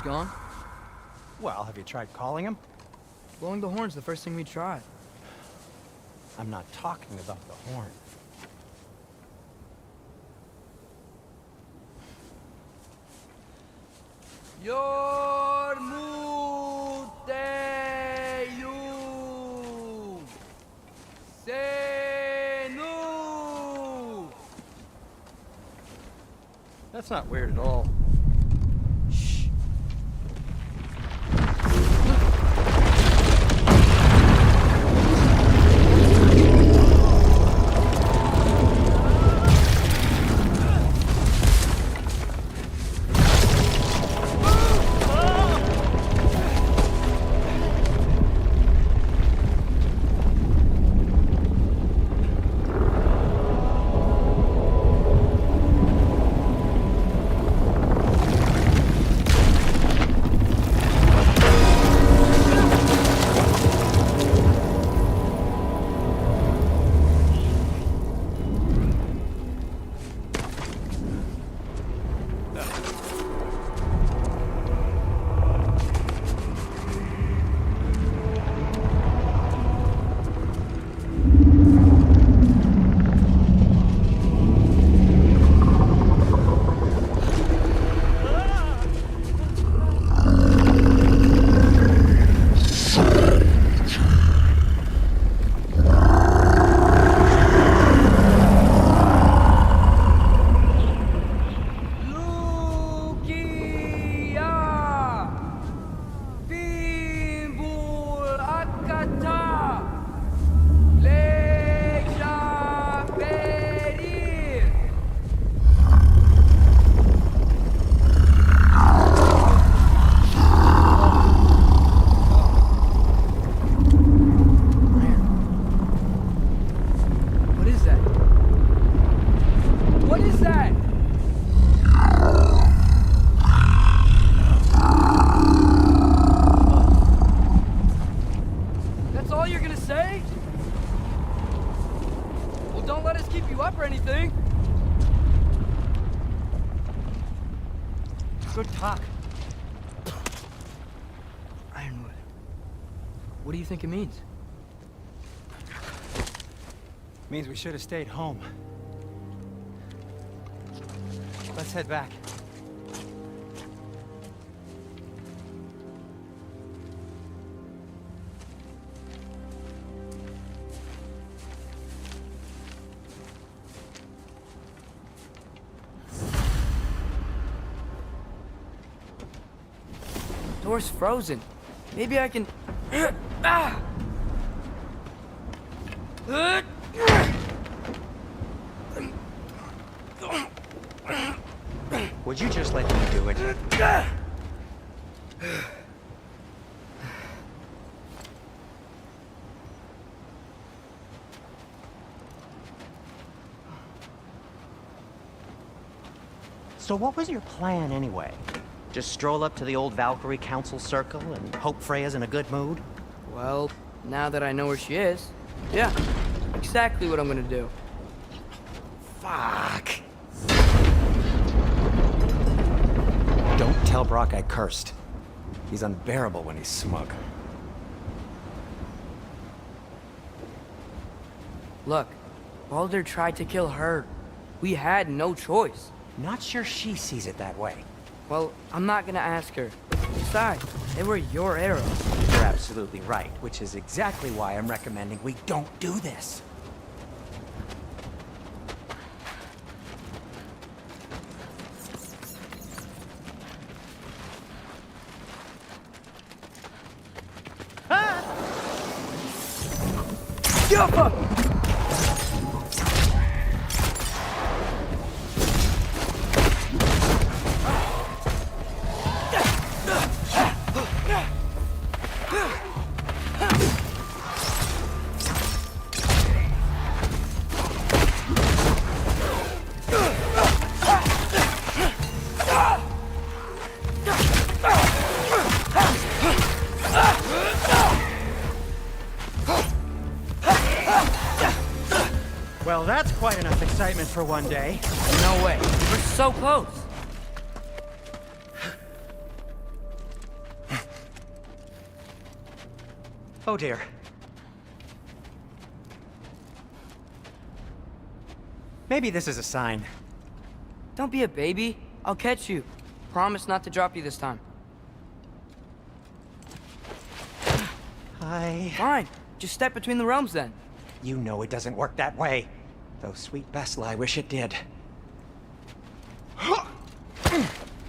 gone. Well, have you tried calling him? Blowing the horn's the first thing we tried. I'm not talking about the horn. Yormuteyu Senu. That's not weird at all. Shh. Good talk. Ironwood. What do you think it means? Means we should have stayed home. Let's head back. Door's frozen. Maybe I can... Would you just let me do it? So what was your plan anyway? Just stroll up to the old Valkyrie Council Circle and hope Freya's in a good mood? Well, now that I know where she is, yeah, exactly what I'm gonna do. Fuck! Don't tell Brock I cursed. He's unbearable when he's smug. Look, Baldur tried to kill her. We had no choice. Not sure she sees it that way. Well, I'm not gonna ask her. Besides, they were your arrows. You're absolutely right, which is exactly why I'm recommending we don't do this. Well, that's quite enough excitement for one day. No way. We're so close. Oh dear. Maybe this is a sign. Don't be a baby. I'll catch you. Promise not to drop you this time. Fine. Just step between the realms then. You know it doesn't work that way. Though, sweet Bessel, I wish it did.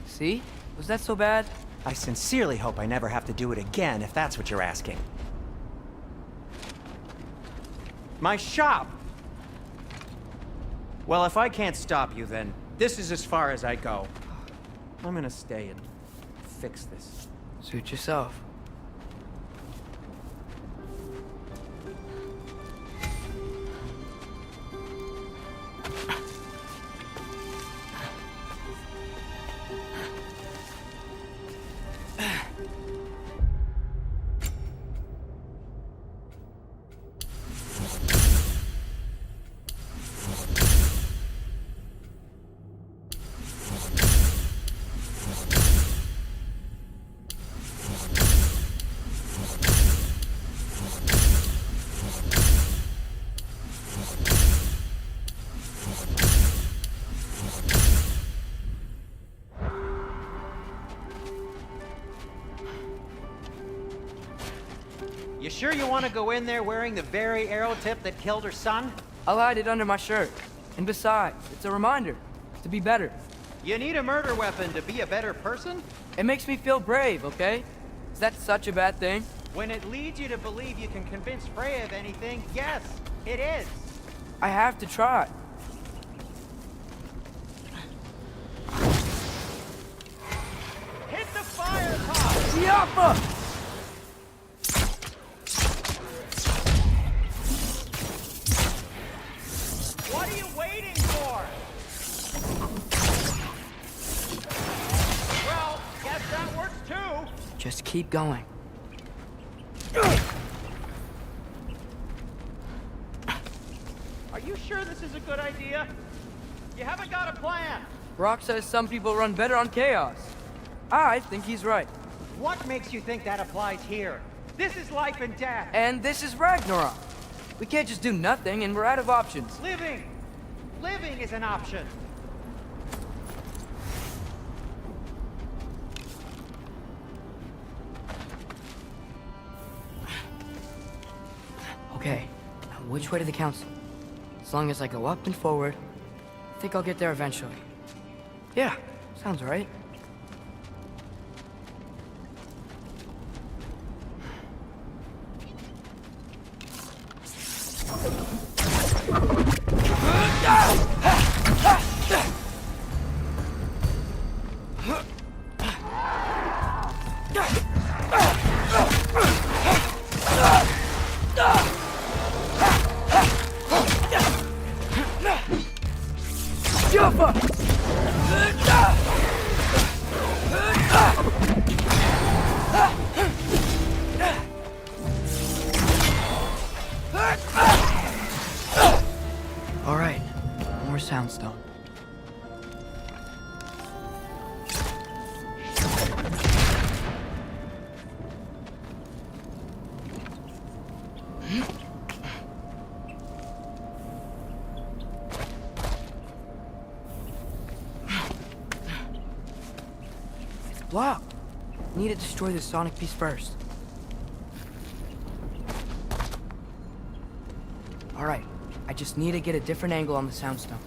See? Was that so bad? I sincerely hope I never have to do it again, if that's what you're asking. My shop! Well, if I can't stop you, then this is as far as I go. I'm gonna stay and fix this. Suit yourself. You sure you want to go in there wearing the very arrow tip that killed her son? I'll hide it under my shirt. And besides, it's a reminder to be better. You need a murder weapon to be a better person? It makes me feel brave, okay? Is that such a bad thing? When it leads you to believe you can convince Freya of anything, yes, it is. I have to try. Hit the fire top! Yappa! What are you waiting for? Well, guess that works too. Just keep going. Are you sure this is a good idea? You haven't got a plan. Rock says some people run better on chaos. I think he's right. What makes you think that applies here? This is life and death. And this is Ragnarok. We can't just do nothing and we're out of options. Living is an option. Okay, now which way to the council? As long as I go up and forward, I think I'll get there eventually. Yeah, sounds right. All right, more soundstone. It's blocked. Need to destroy the sonic piece first. All right, I just need to get a different angle on the soundstone.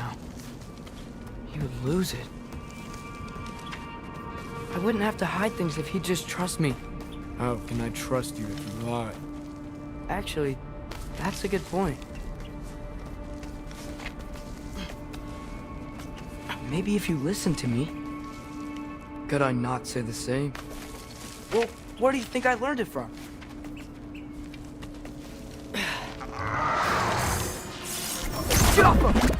now. He would lose it. I wouldn't have to hide things if he'd just trust me. How can I trust you if you lie? Actually, that's a good point. Maybe if you listen to me. Could I not say the same? Well, where do you think I learned it from? Get off him!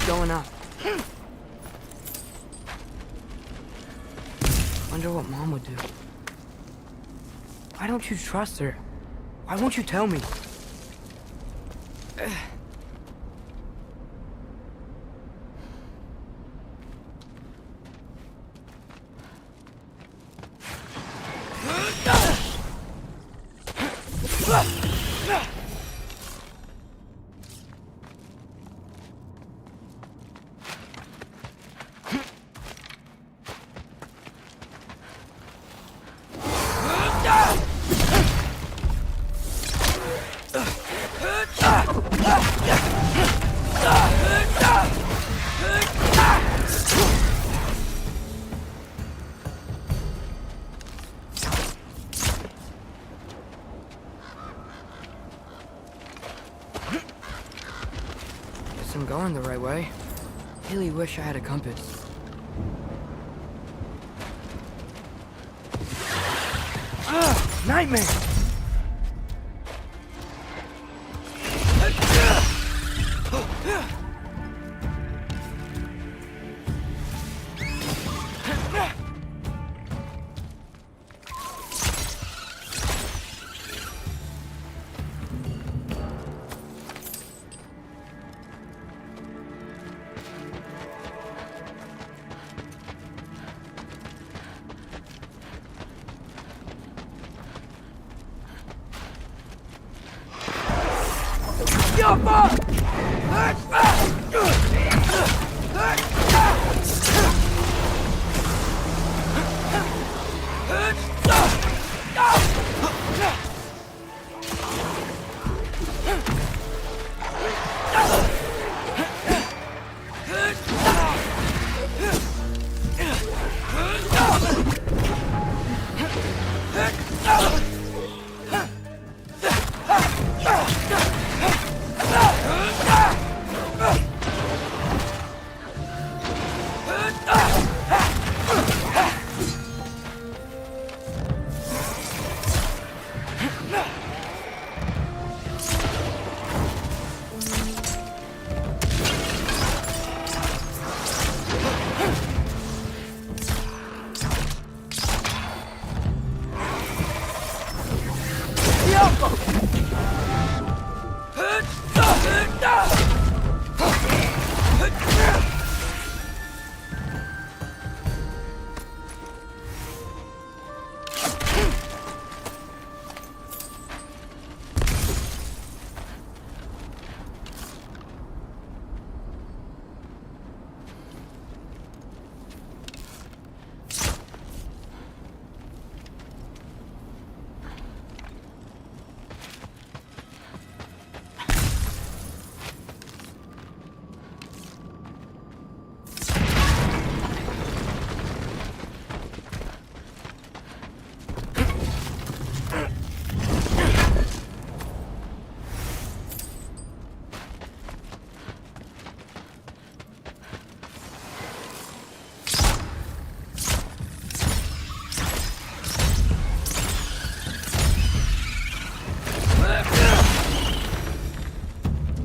Going up. Wonder what Mom would do. Why don't you trust her? Why won't you tell me? I'm going the right way. Really wish I had a compass. Nightmare!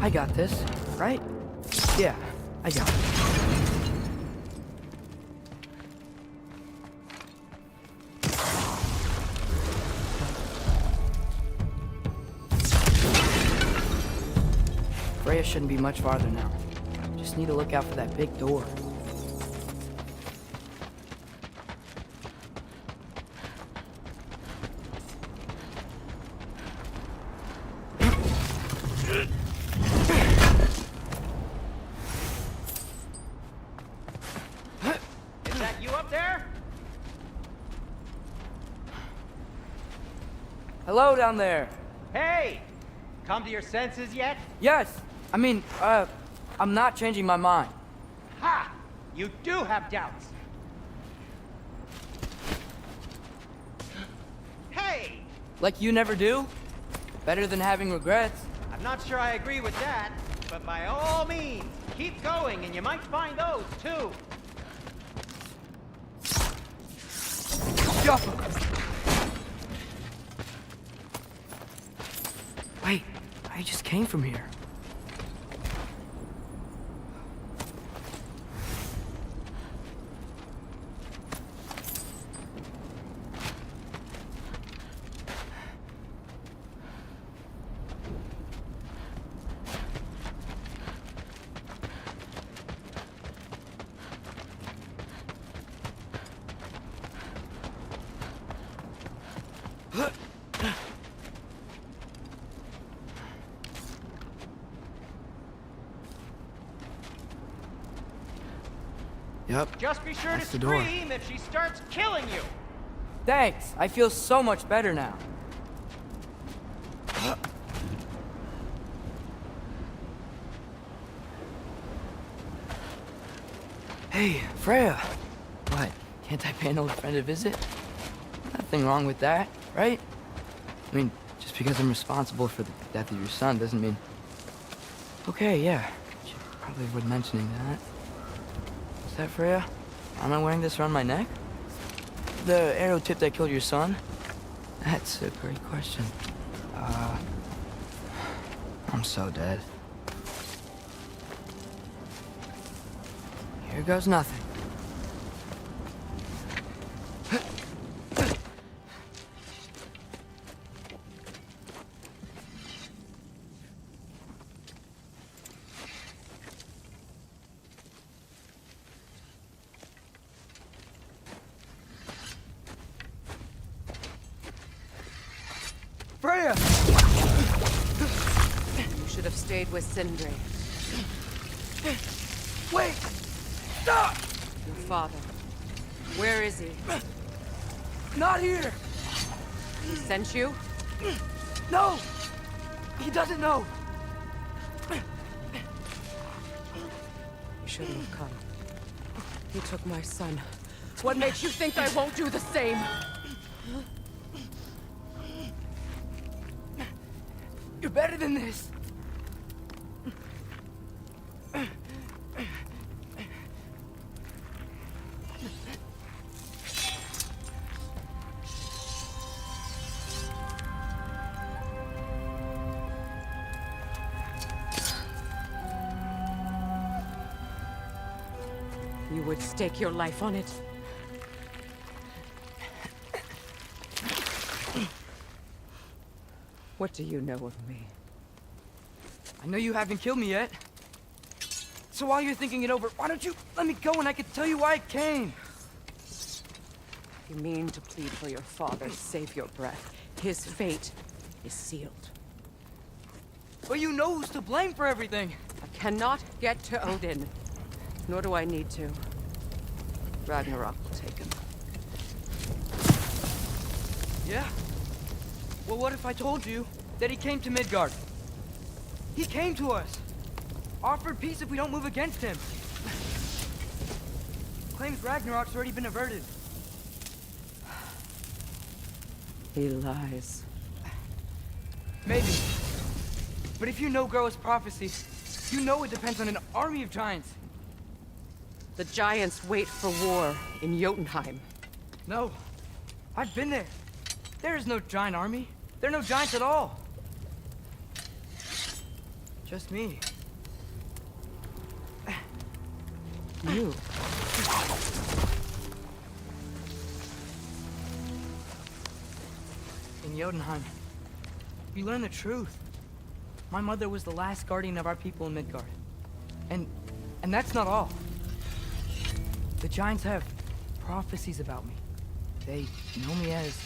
I got this, right? Yeah, I got it. Freya shouldn't be much farther now. Just need to look out for that big door. Is that you up there? Hello down there. Hey! Come to your senses yet? Yes, I mean, I'm not changing my mind. Ha! You do have doubts. Hey! Like you never do? Better than having regrets. I'm not sure I agree with that, but by all means, keep going and you might find those too. Yo! Wait, I just came from here. Yep. Just be sure That's to the door. scream if she starts killing you. Thanks. I feel so much better now. Hey, Freya. What? Can't I pay an old friend a visit? Nothing wrong with that, right? I mean, just because I'm responsible for the death of your son doesn't mean... Okay, yeah. Should probably avoid mentioning that. Is that Freya? Am I wearing this around my neck? The arrow tip that killed your son? That's a great question. I'm so dead. Here goes nothing. Freya! You should have stayed with Sindri, Wait! Stop! your father. Where is he? Not here! He sent you? No! He doesn't know! You shouldn't have come. He took my son. What makes you think I won't do the same? You're better than this! You would stake your life on it? What do you know of me? I know you haven't killed me yet. So while you're thinking it over, why don't you let me go and I can tell you why I came? You mean to plead for your father, save your breath. His fate is sealed. But you know who's to blame for everything. I cannot get to Odin. Nor do I need to. Ragnarok will take him. Yeah? Well, what if I told you that he came to Midgard? He came to us. Offered peace if we don't move against him. Claims Ragnarok's already been averted. He lies. Maybe. But if you know Groa's prophecy, you know it depends on an army of giants. The giants wait for war in Jotunheim. No. I've been there. There is no giant army. There are no giants at all. Just me. You. In Jotunheim, we learned the truth. My mother was the last guardian of our people in Midgard. And that's not all. The giants have prophecies about me. They know me as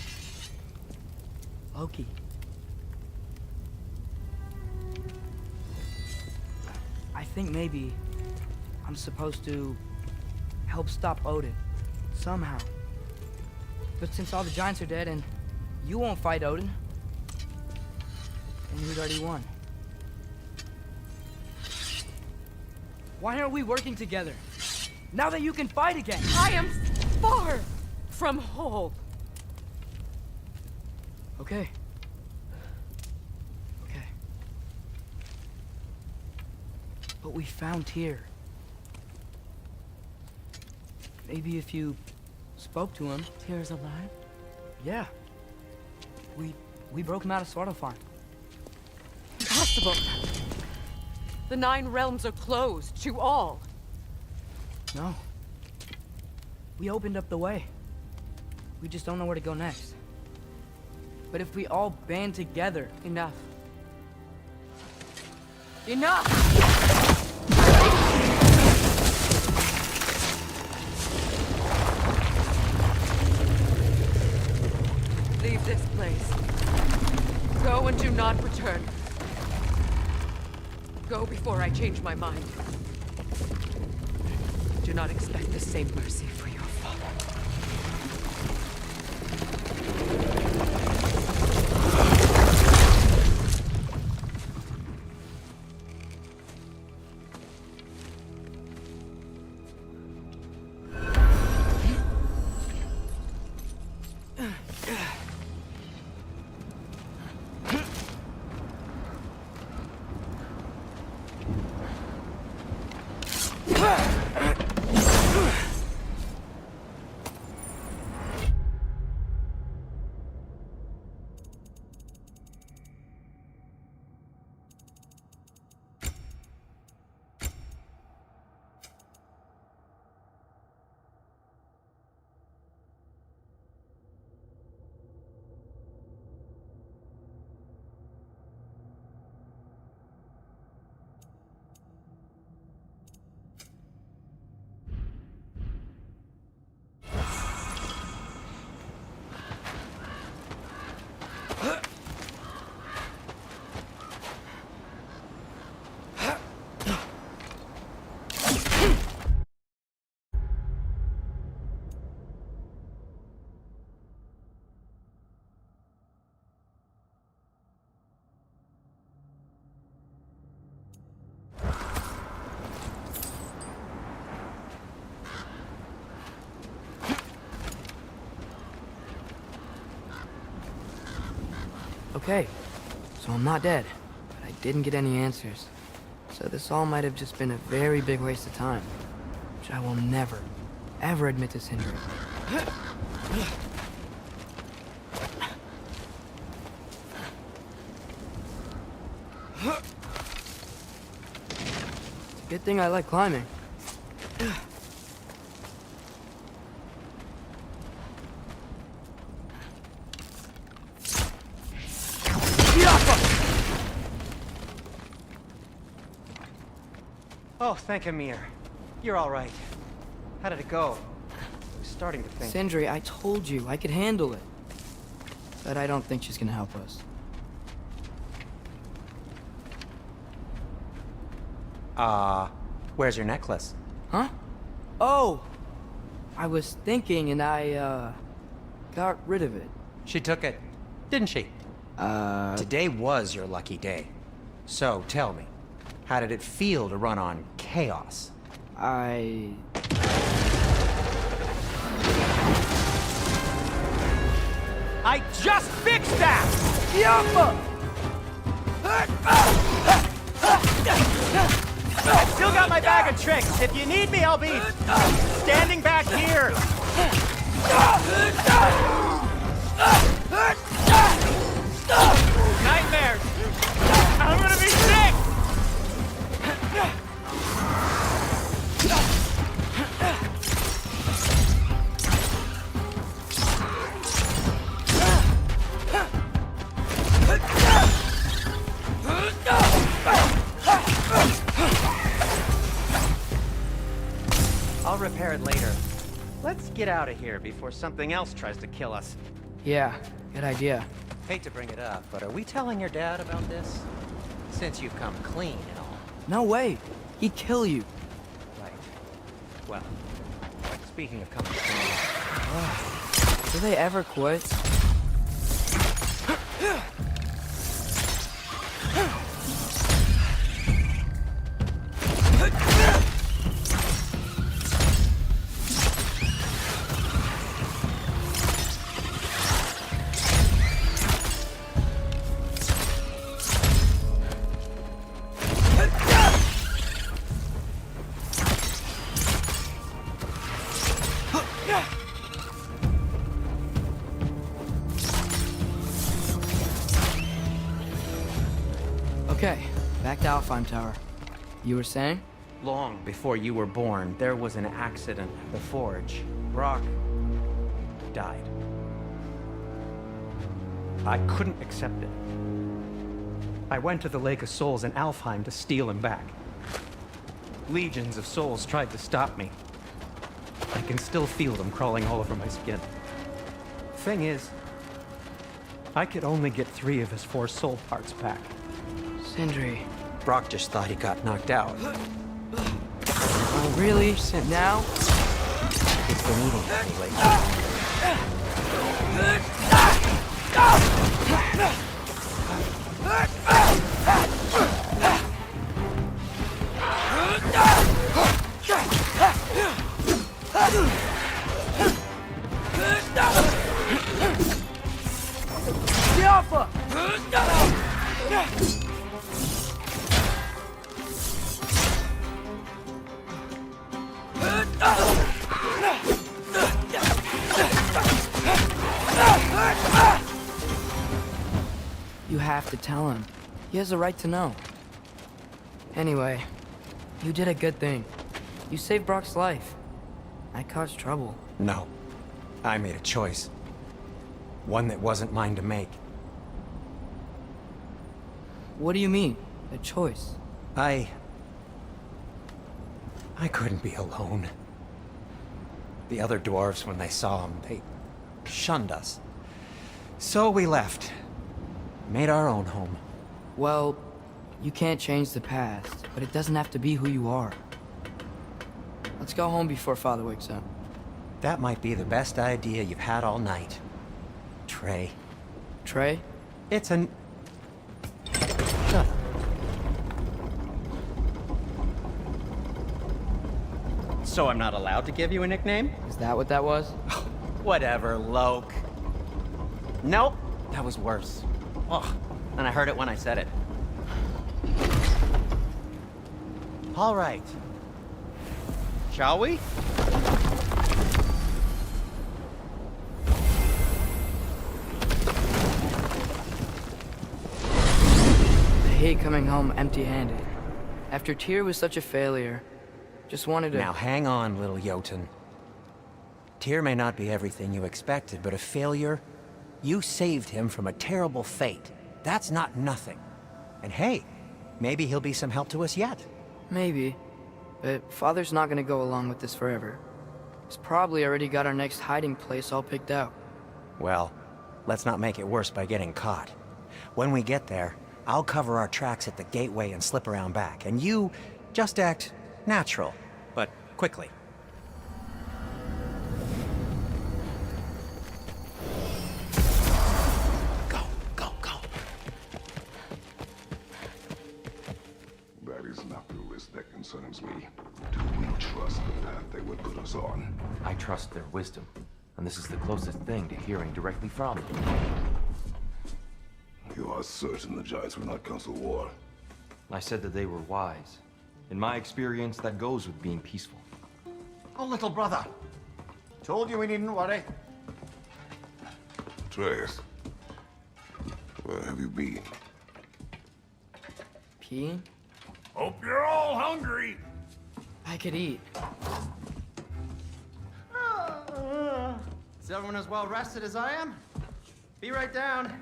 Loki. I think maybe I'm supposed to help stop Odin, somehow. But since all the giants are dead and you won't fight Odin, then he's already won. Why aren't we working together? Now that you can fight again! I am far from whole. Okay. Okay. But we found Tyr. Maybe if you spoke to him. Tyr's alive? Yeah. We broke him out of Svartalfheim. Impossible. The 9 realms are closed to all. No. We opened up the way. We just don't know where to go next. But if we all band together... Enough. Enough! Leave this place. Go and do not return. Go before I change my mind. Do not expect the same mercy for your father. Okay, so I'm not dead, but I didn't get any answers. So this all might have just been a very big waste of time, which I will never, ever admit to Sindri. It's a good thing I like climbing. Oh, thank Amir. You're all right. How did it go? I was starting to think... Sindri, I told you I could handle it. But I don't think she's gonna help us. Where's your necklace? Huh? Oh! I was thinking and I, got rid of it. She took it, didn't she? Today was your lucky day. So, tell me, how did it feel to run on chaos? I just fixed that! Yumma! I've still got my bag of tricks. If you need me, I'll be standing back here. Nightmares. I'm gonna be sick. Let's get out of here before something else tries to kill us. Yeah, good idea. Hate to bring it up, but are we telling your dad about this? Since you've come clean and all. No way. He'd kill you. Right. Well, speaking of coming clean... Do they ever quit? Okay, back to Alfheim Tower. You were saying? Long before you were born, there was an accident at the forge. Brock died. I couldn't accept it. I went to the Lake of Souls in Alfheim to steal him back. Legions of souls tried to stop me. I can still feel them crawling all over my skin. Thing is, I could only get 3 of his 4 soul parts back. Sindri. Brock just thought he got knocked out. Oh, really? Now? It's been eating at me lately. The Alpha! You have to tell him. He has a right to know. Anyway, you did a good thing. You saved Brock's life. I caused trouble. No. I made a choice. One that wasn't mine to make. What do you mean? A choice? I couldn't be alone. The other dwarves, when they saw him, they shunned us. So we left. Made our own home. Well, you can't change the past, but it doesn't have to be who you are. Let's go home before Father wakes up. That might be the best idea you've had all night. Trey. Trey? It's an... Shut up. So I'm not allowed to give you a nickname? Is that what that was? Whatever, Loke. Nope, that was worse. Oh, and I heard it when I said it. All right. Shall we? I hate coming home empty-handed. After Tyr was such a failure, just wanted to... Now hang on, little Jotun. Tyr may not be everything you expected, but a failure? You saved him from a terrible fate. That's not nothing. And hey, maybe he'll be some help to us yet. Maybe. But Father's not gonna go along with this forever. He's probably already got our next hiding place all picked out. Well, let's not make it worse by getting caught. When we get there, I'll cover our tracks at the gateway and slip around back. And you just act natural, but quickly. Go, go, go. That is not the risk that concerns me. Do we trust the path they would put us on? I trust their wisdom, and this is the closest thing to hearing directly from them. You are certain the Giants were not Council War? I said that they were wise. In my experience, that goes with being peaceful. Oh, little brother. Told you we needn't worry. Atreus, where have you been? Peeing? Hope you're all hungry. I could eat. Is everyone as well rested as I am? Be right down.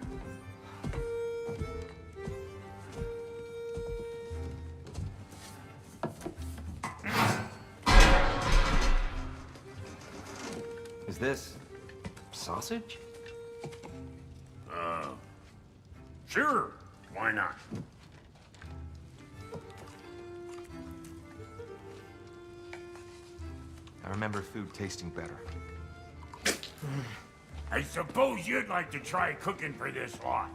Is this sausage? Sure, why not? I remember food tasting better. I suppose you'd like to try cooking for this lot.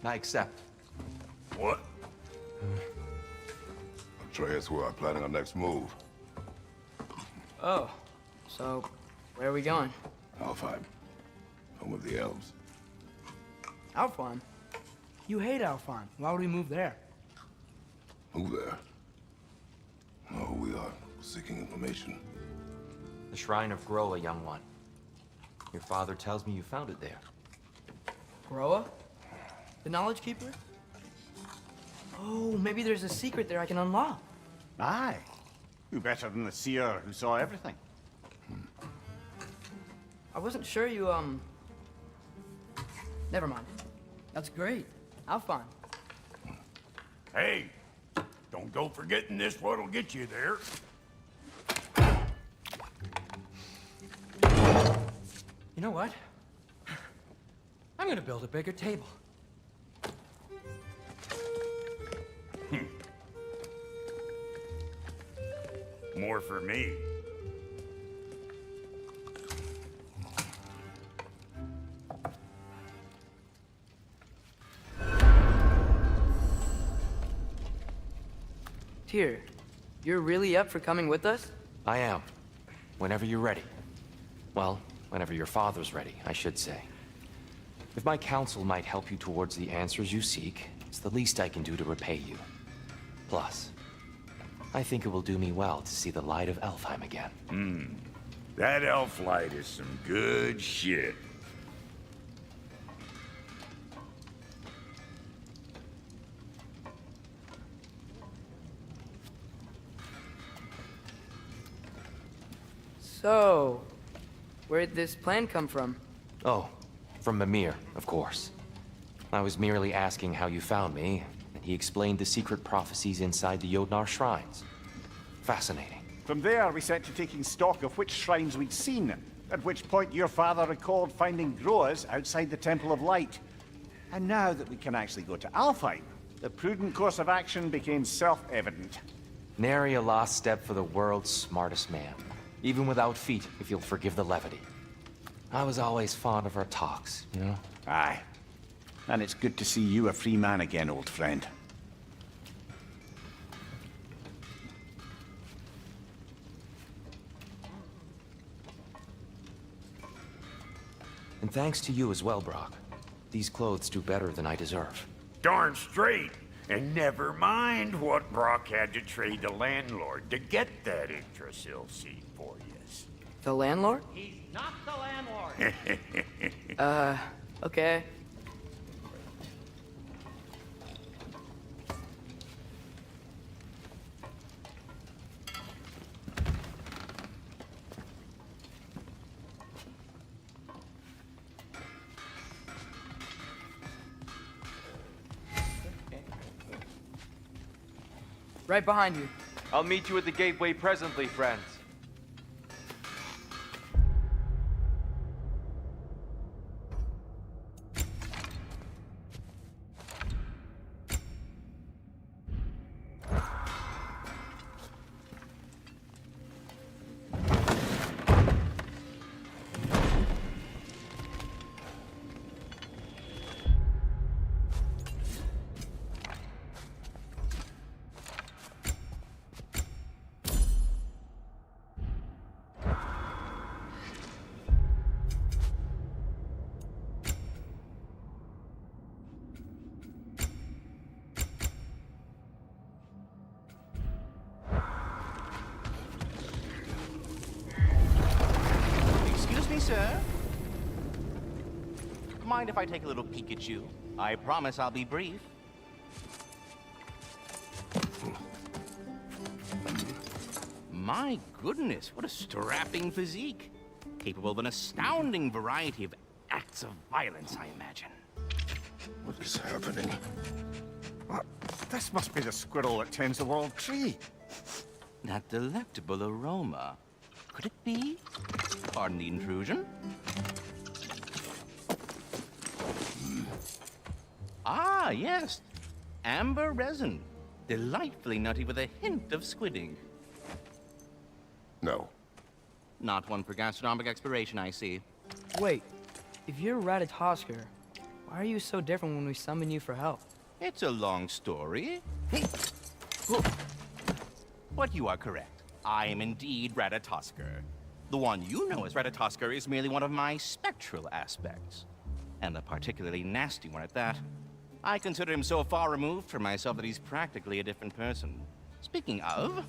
I accept. What? Atreus, we are planning our next move. Oh, so where are we going? Alfheim. Home of the elves. Alfheim? You hate Alfheim. Why would we move there? Move there. No, we are seeking information. The Shrine of Groa, young one. Your father tells me you found it there. Groa? The Knowledge Keeper? Oh, maybe there's a secret there I can unlock. Aye. Who better than the seer who saw everything? I wasn't sure you, Never mind. That's great. Alfheim. Hey, don't go forgetting this what'll get you there. You know what? I'm gonna build a bigger table. More for me. Tyr, you're really up for coming with us? I am. Whenever you're ready. Well, whenever your father's ready, I should say. If my counsel might help you towards the answers you seek, it's the least I can do to repay you. Plus, I think it will do me well to see the light of Alfheim again. That elf light is some good shit. So, where'd this plan come from? Oh, from Mimir, of course. I was merely asking how you found me, and he explained the secret prophecies inside the Jotnar shrines. Fascinating. From there, we set to taking stock of which shrines we'd seen, at which point your father recalled finding Groas outside the Temple of Light. And now that we can actually go to Alfheim, the prudent course of action became self-evident. Nary a lost step for the world's smartest man. Even without feet, if you'll forgive the levity. I was always fond of our talks, you know? Aye. And it's good to see you a free man again, old friend. And thanks to you as well, Brock. These clothes do better than I deserve. Darn straight. And never mind what Brock had to trade the landlord to get that Yggdrasil seed for you. The landlord? He's not the landlord. Okay. Right behind you. I'll meet you at the gateway presently, friends. Excuse me, sir. Mind if I take a little peek at you? I promise I'll be brief. My goodness, what a strapping physique. Capable of an astounding variety of acts of violence, I imagine. What is happening? This must be the squirrel that tends the world tree. That delectable aroma. Could it be? Pardon the intrusion. Ah, yes. Amber resin. Delightfully nutty with a hint of squid ink. No. Not one for gastronomic exploration, I see. Wait, if you're Ratatoskr, why are you so different when we summon you for help? It's a long story. But you are correct. I am indeed Ratatoskr. The one you know as Ratatoskr is merely one of my spectral aspects. And a particularly nasty one at that. I consider him so far removed from myself that he's practically a different person. Speaking of,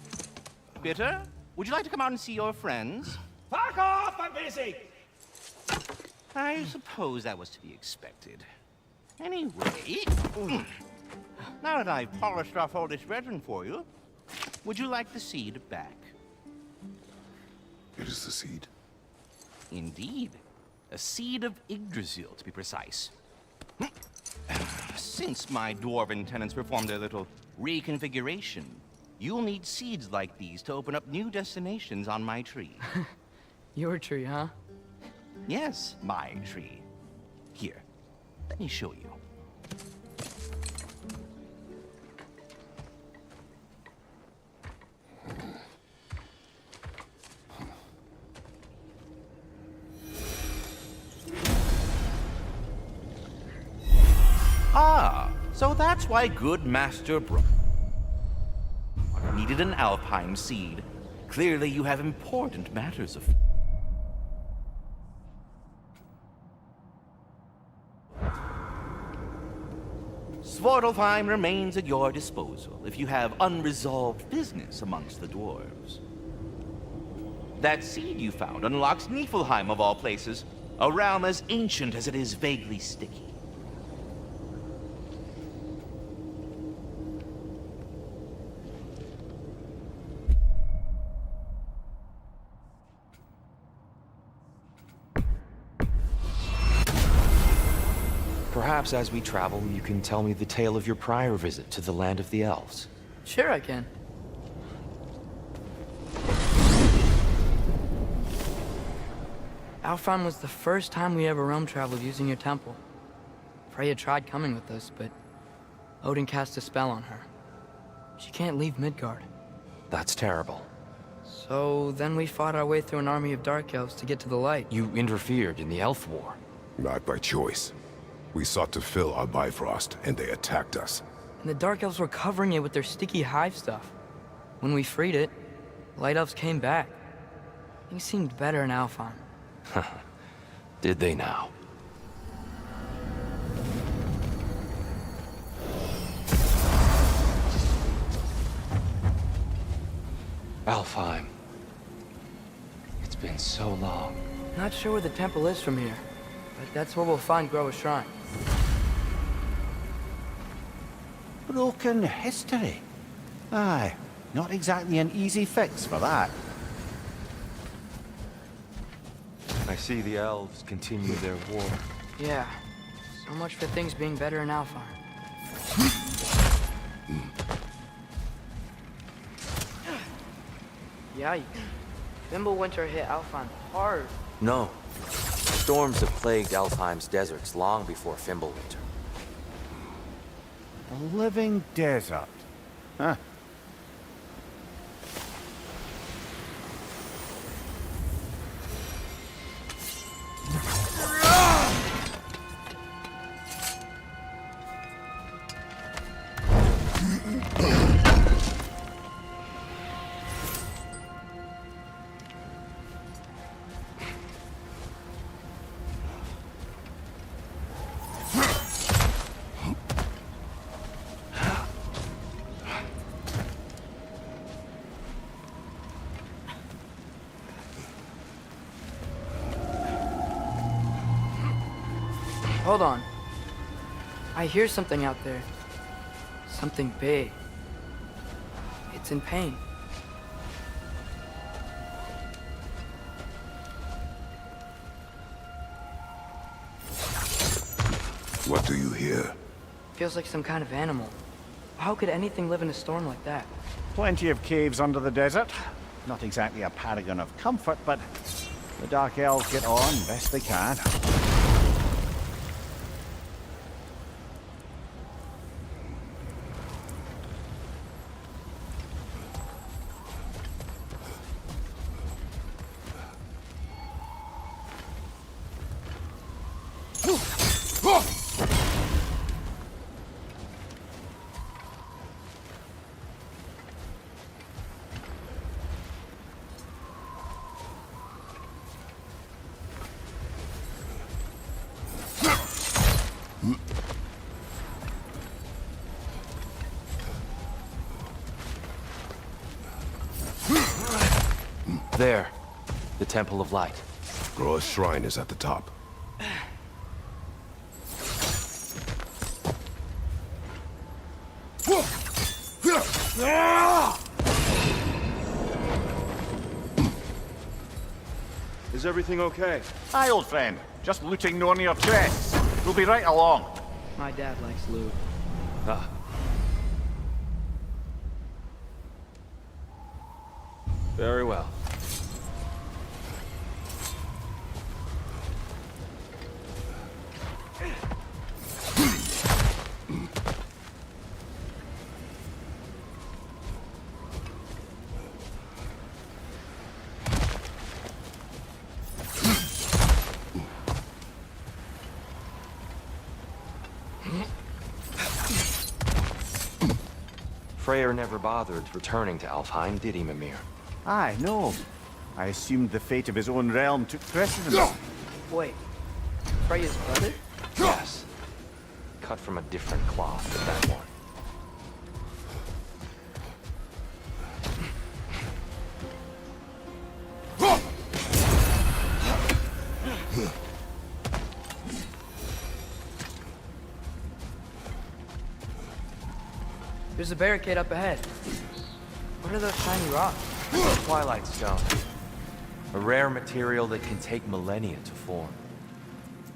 Bitter, would you like to come out and see your friends? Fuck off! I'm busy! I suppose that was to be expected. Anyway, now that I've polished off all this resin for you, would you like the seed back? It is the seed. Indeed. A seed of Yggdrasil, to be precise. Since my dwarven tenants performed their little reconfiguration, you'll need seeds like these to open up new destinations on my tree. Your tree, huh? Yes, my tree. Here, let me show you. Ah, so that's why good Master Brook needed an Alpine seed. Clearly you have important matters of... Svartalfheim remains at your disposal if you have unresolved business amongst the dwarves. That seed you found unlocks Niflheim of all places, a realm as ancient as it is vaguely sticky. Perhaps as we travel, you can tell me the tale of your prior visit to the land of the elves. Sure I can. Alfheim was the first time we ever realm traveled using your temple. Freya tried coming with us, but Odin cast a spell on her. She can't leave Midgard. That's terrible. So then we fought our way through an army of dark elves to get to the light. You interfered in the elf war. Not by choice. We sought to fill our Bifrost, and they attacked us. And the dark elves were covering it with their sticky hive stuff. When we freed it, the light elves came back. Things seemed better in Alfheim. Did they now? Alfheim. It's been so long. Not sure where the temple is from here, but that's where we'll find Groa's shrine. Broken history. Aye, not exactly an easy fix for that. I see the elves continue their war. Yeah, so much for things being better in Alfheim. Yikes. Fimbulwinter hit Alfheim hard. No. Storms have plagued Alfheim's deserts long before Fimbulwinter. A living desert. Huh. Hold on. I hear something out there. Something big. It's in pain. What do you hear? Feels like some kind of animal. How could anything live in a storm like that? Plenty of caves under the desert. Not exactly a paragon of comfort, but The Dark Elves get on best they can. There. The Temple of Light. Groa's shrine is at the top. Is everything okay? Hi, old friend. Just looting no near chests. We'll be right along. My dad likes loot. Ah. Very well. Freyr never bothered returning to Alfheim, did he, Mimir? Aye, no. I assumed the fate of his own realm took precedence. Wait, Freya's brother? Yes. Cut from a different cloth than that one. There's a barricade up ahead. What are those shiny rocks? Twilight Stone. A rare material that can take millennia to form.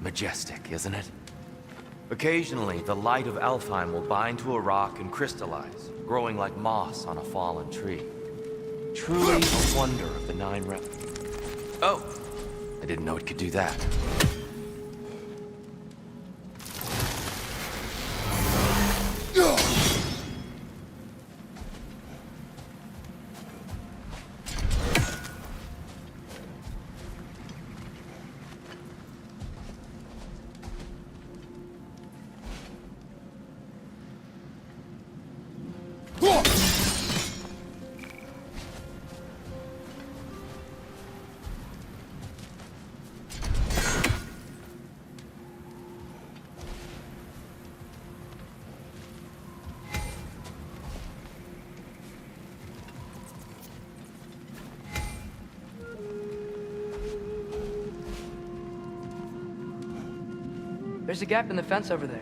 Majestic, isn't it? Occasionally, the light of Alfheim will bind to a rock and crystallize, growing like moss on a fallen tree. Truly a wonder of the Nine Realms. Oh! I didn't know it could do that. There's a gap in the fence over there.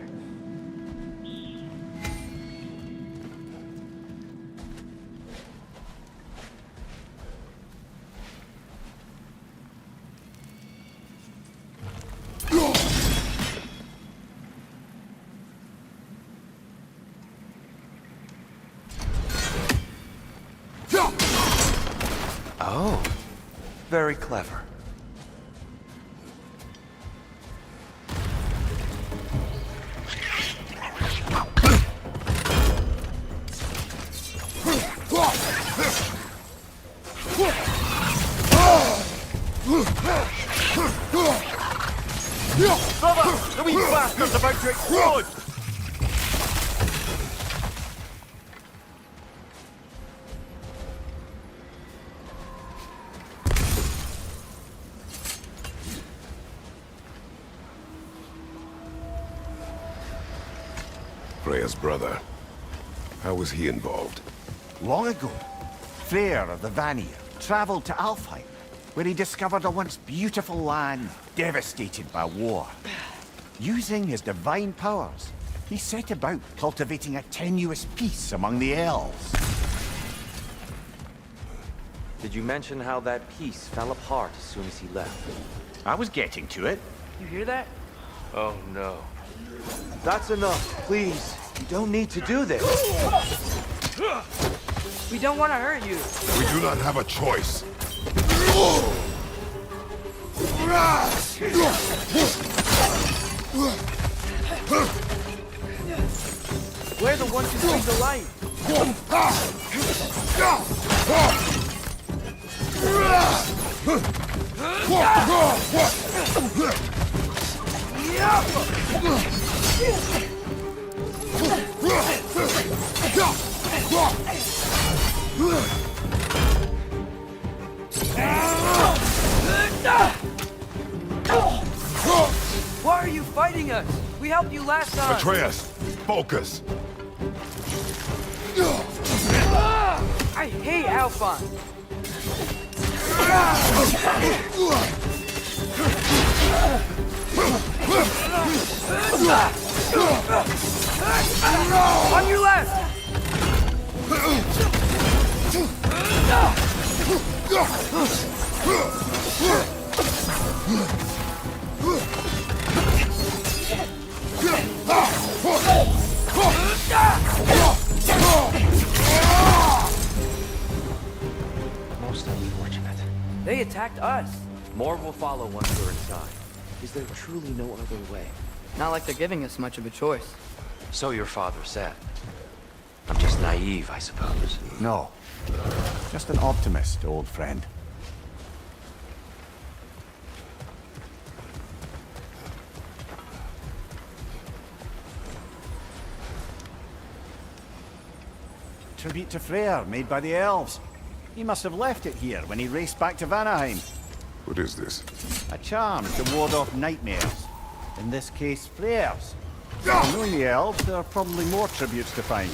Oh, very clever. Brother! The wee bastard's about to explode! Freya's brother. How was he involved? Long ago, Freyr of the Vanir traveled to Alfheim, where he discovered a once beautiful land devastated by war. Using his divine powers, he set about cultivating a tenuous peace among the elves. Did you mention how that piece fell apart as soon as he left? I was getting to it. You hear that? Oh no. That's enough, please. You don't need to do this. We don't want to hurt you. We do not have a choice. We're the ones who bring the light. Why are you fighting us? We helped you last time. Atreus, focus. I hate Alphon. On your left. Most unfortunate. They attacked us. More will follow once we're inside. Is there truly no other way? Not like they're giving us much of a choice. So your father said. I'm just naive, I suppose. No. Just an optimist, old friend. Tribute to Freyr, made by the elves. He must have left it here when he raced back to Vanaheim. What is this? A charm to ward off nightmares. In this case, Freyr's. Knowing the elves, there are probably more tributes to find.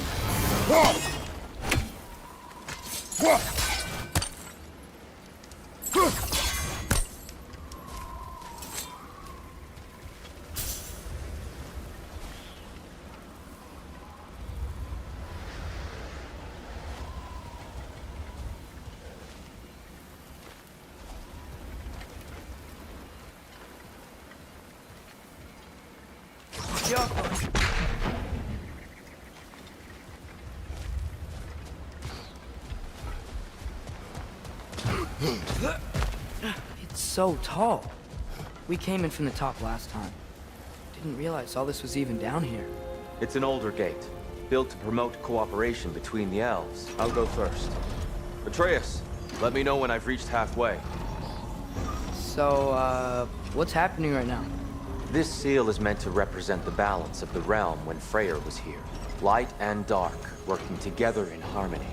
It's so tall. We came in from the top last time. Didn't realize all this was even down here. It's an older gate, built to promote cooperation between the elves. I'll go first. Atreus, let me know when I've reached halfway. So, what's happening right now? This seal is meant to represent the balance of the realm when Freyr was here. Light and dark, working together in harmony.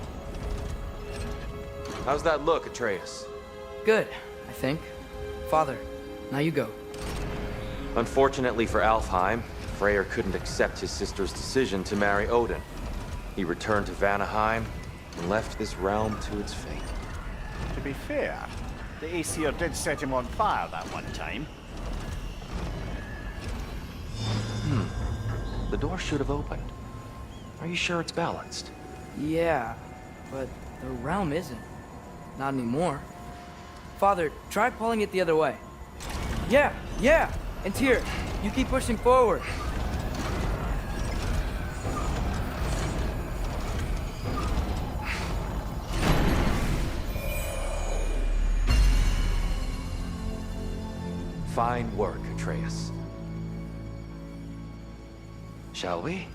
How's that look, Atreus? Good, I think. Father, now you go. Unfortunately for Alfheim, Freyr couldn't accept his sister's decision to marry Odin. He returned to Vanaheim and left this realm to its fate. To be fair, the Aesir did set him on fire that one time. The door should have opened. Are you sure it's balanced? Yeah, but the realm isn't. Not anymore. Father, try pulling it the other way. Yeah! And Tyr, you keep pushing forward. Fine work, Atreus. Shall we?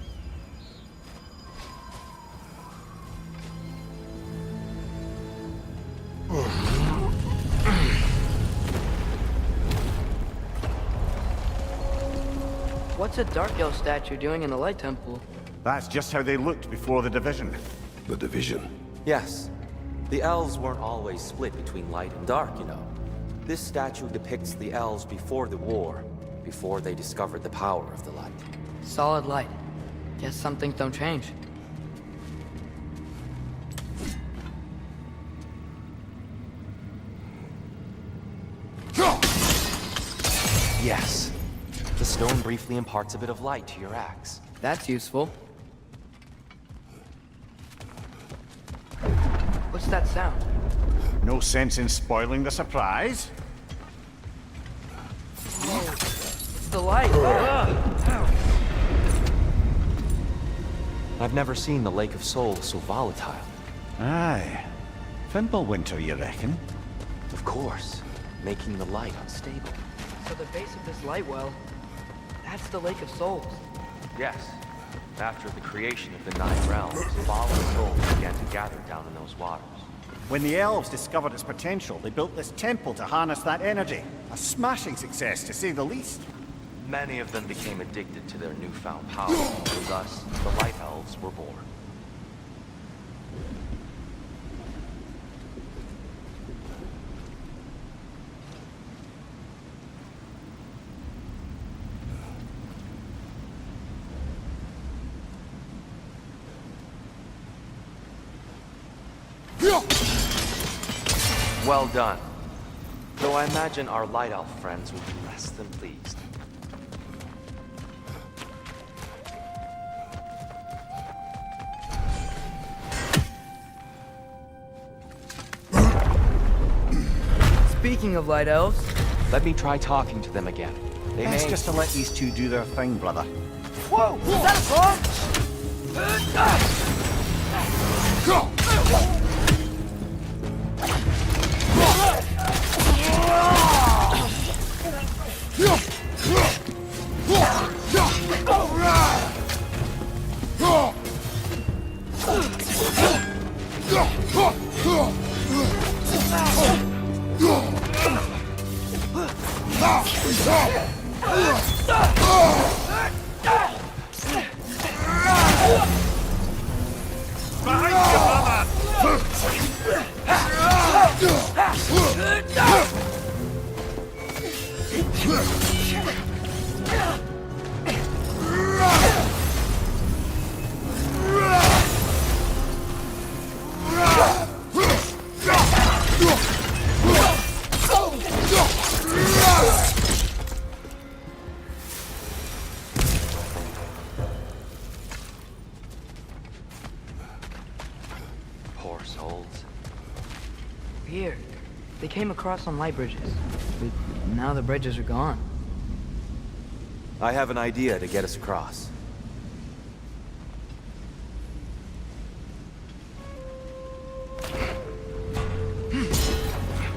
What's a Dark Elf statue doing in the Light Temple? That's just how they looked before the division. The division. Yes. The elves weren't always split between light and dark, you know. This statue depicts the elves before the war, before they discovered the power of the light. Solid light. Guess some things don't change. Yes. The stone briefly imparts a bit of light to your axe. That's useful. What's that sound? No sense in spoiling the surprise. It's the light. I've never seen the Lake of Souls so volatile. Aye. Fimbulwinter, you reckon? Of course, making the light unstable. So the base of this light well, that's the Lake of Souls. Yes. After the creation of the 9 realms, fallen souls began to gather down in those waters. When the elves discovered its potential, they built this temple to harness that energy. A smashing success, to say the least. Many of them became addicted to their newfound power, and thus the Light Elves were born. Well done. Though I imagine our Light Elf friends will be less than pleased. Speaking of light elves, Let me try talking to them again. They Best may... just to let these two do their thing, brother. whoa, is that a bomb? Poor souls. Weird. They came across on light bridges, but now the bridges are gone. I have an idea to get us across.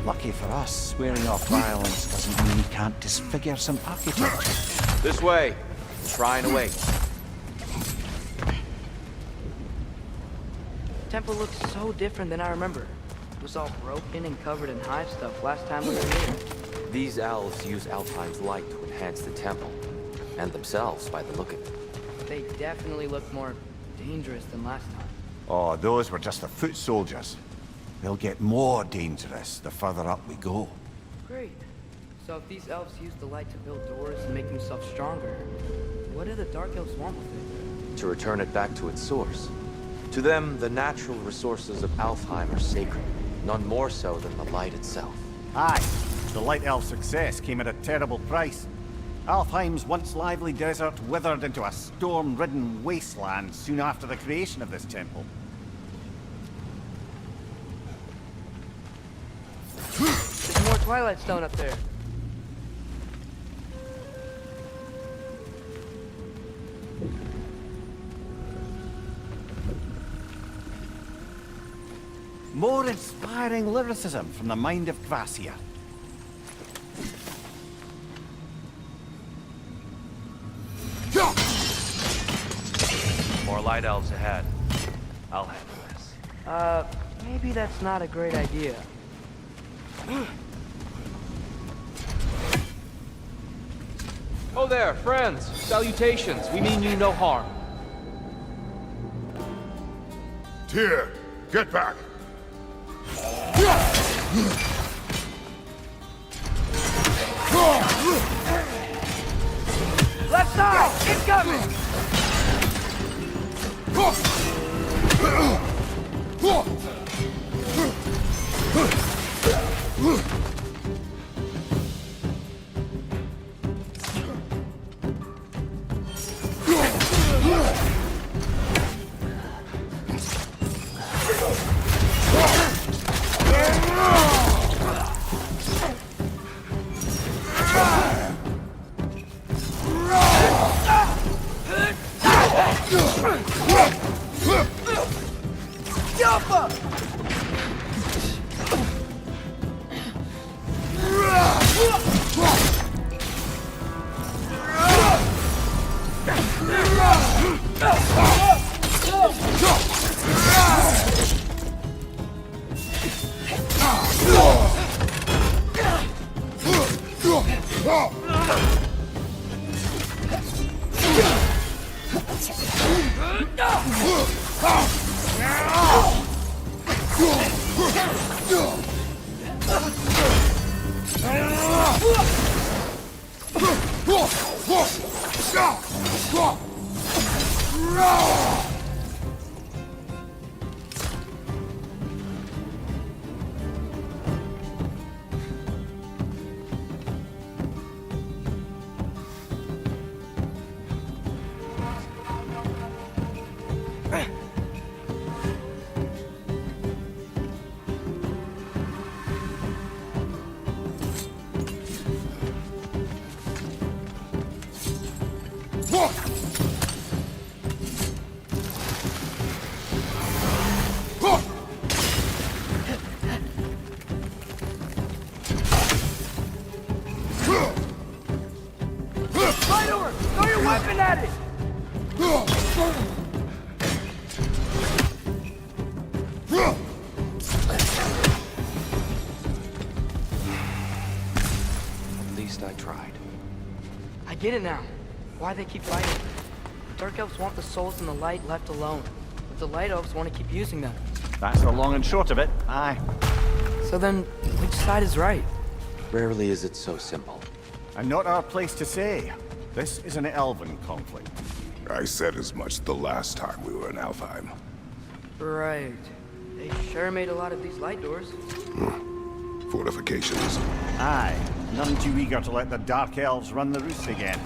Lucky for us, swearing off violence doesn't mean we can't disfigure some architecture. This way. Shrine awaits. Temple looks so different than I remember. It was all broken and covered in hive stuff last time we were here. These elves use Alfheim's light to enhance the temple, and themselves by the look of it. They definitely look more dangerous than last time. Oh, those were just the foot soldiers. They'll get more dangerous the further up we go. Great. So if these elves use the light to build doors and make themselves stronger, what do the Dark Elves want with it? To return it back to its source. To them, the natural resources of Alfheim are sacred, none more so than the light itself. Aye, the Light Elf's success came at a terrible price. Alfheim's once lively desert withered into a storm-ridden wasteland soon after the creation of this temple. There's more Twilight Stone up there. More inspiring lyricism from the mind of Kvasir. More light elves ahead. I'll handle this. Maybe that's not a great idea. Oh there, friends. Salutations. We mean you no harm. Tyr, get back! Left side! Incoming! Jump up! I tried. I get it now. Why they keep fighting. Dark elves want the souls in the light left alone, but the light elves want to keep using them. That's the long and short of it. Aye. So then, which side is right? Rarely is it so simple. And not our place to say. This is an elven conflict. I said as much the last time we were in Alfheim. Right. They sure made a lot of these light doors. Fortifications. Aye. None too eager to let the Dark Elves run the roost again.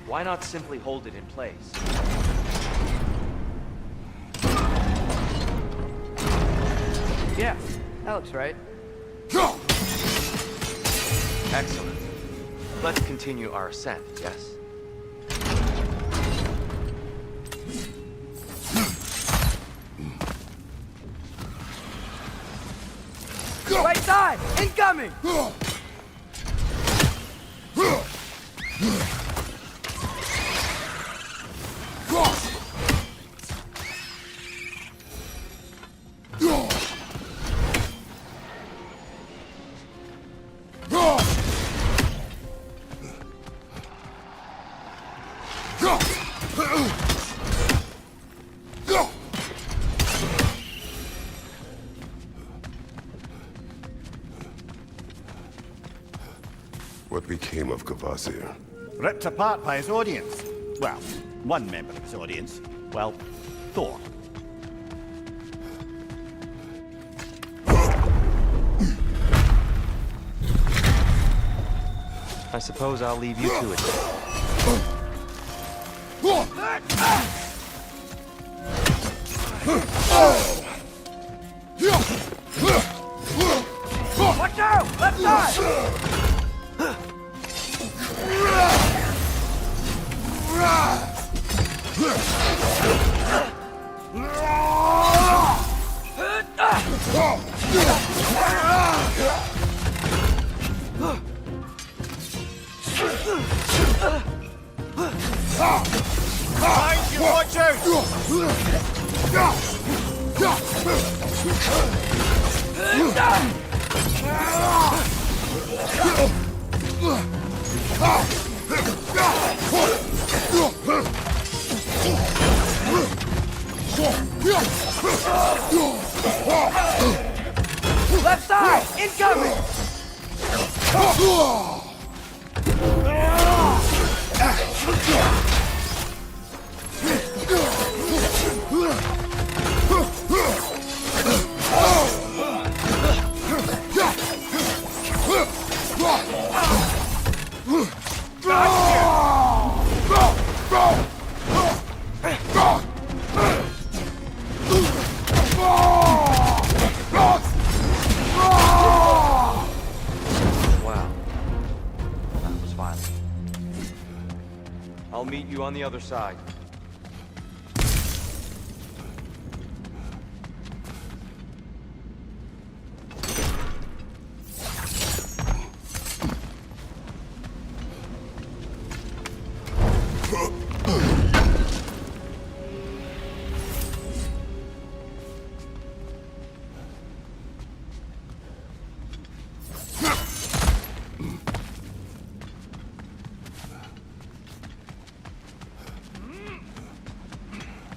Why not simply hold it in place? Yeah, that looks right. Excellent. Let's continue our ascent, yes? Right side! Incoming! What became of Kvasir? Ripped apart by his audience. Well, one member of his audience. Well, Thor. I suppose I'll leave you to it. Watch out! Left side! Behind you, watch out! Left side! Incoming! meet you on the other side.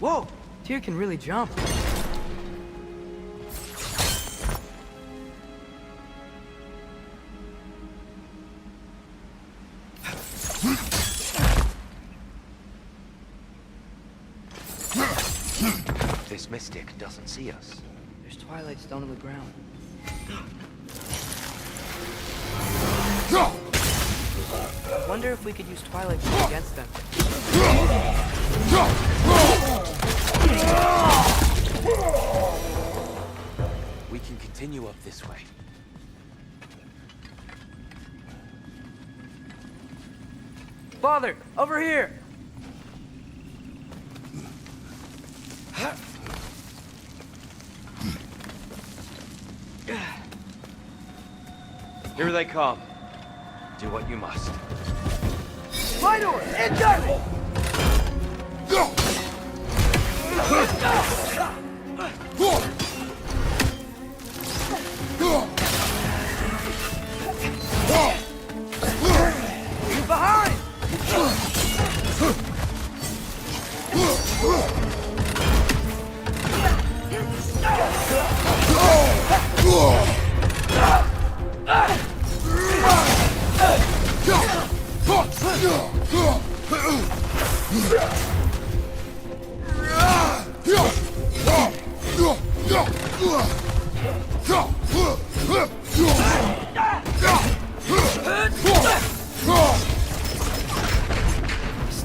Whoa! Tyr can really jump. This mystic doesn't see us. There's Twilight Stone on the ground. I wonder if we could use Twilight Stone against them. We can continue up this way. Father, over here! Here they come. Do what you must. Minor! Incoming! Behind!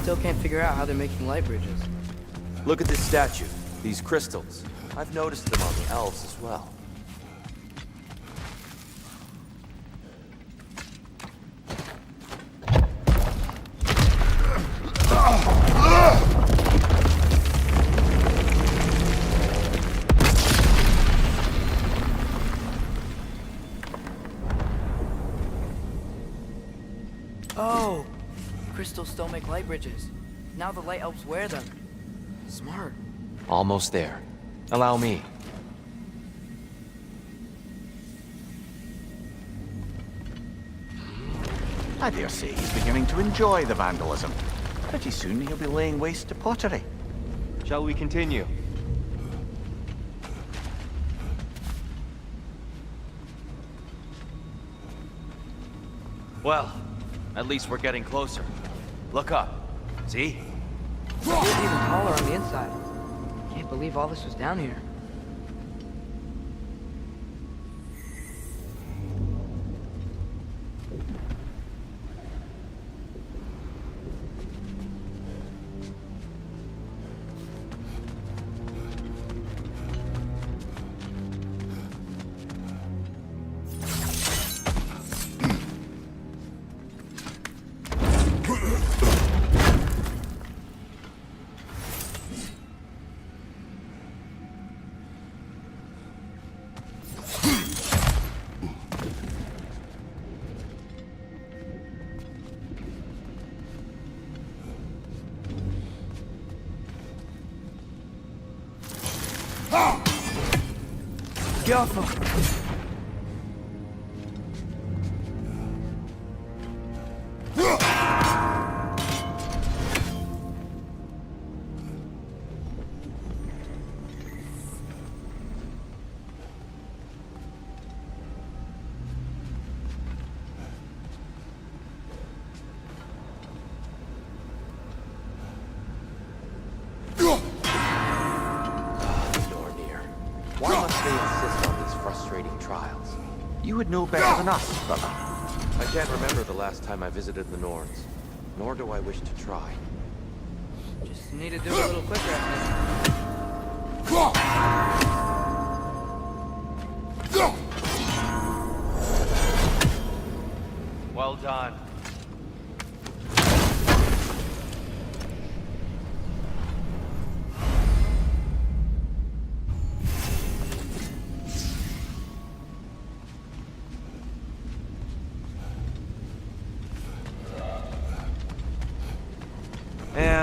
Still can't figure out how they're making light bridges. Look at this statue. These crystals. I've noticed them on the elves as well. Oh! Crystals still make light bridges. Now the light elves wear them. Smart. Almost there. Allow me. I dare say he's beginning to enjoy the vandalism. Pretty soon he'll be laying waste to pottery. Shall we continue? Well, at least we're getting closer. Look up. See? It feels even taller on the inside. Can't believe all this was down here. Careful. You would know better than us, brother. I can't remember the last time I visited the Norns, nor do I wish to try. Just need to do it a little quicker, I Well done.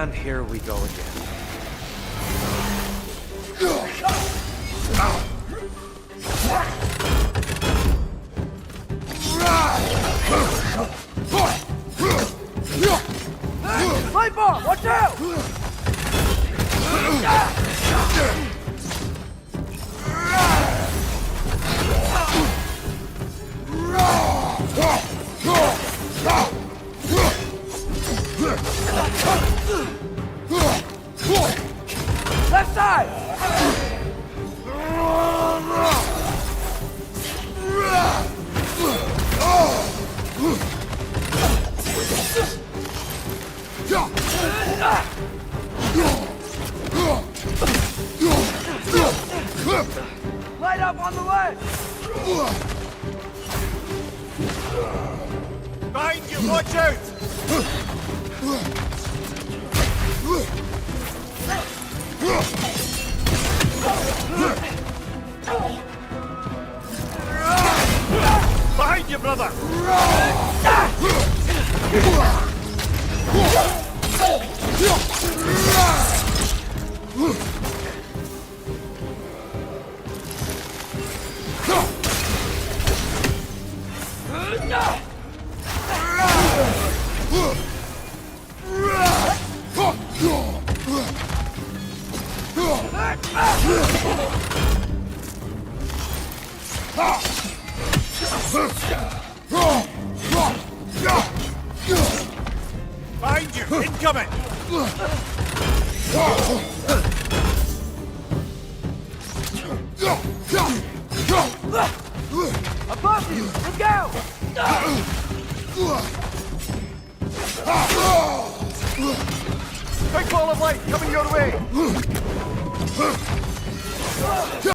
And here we go again. Light bar! Watch out! Left side! Light up on the left! Behind you, watch out! Behind you, brother! Behind you, incoming! Above you! Look out! Big ball of light coming your way!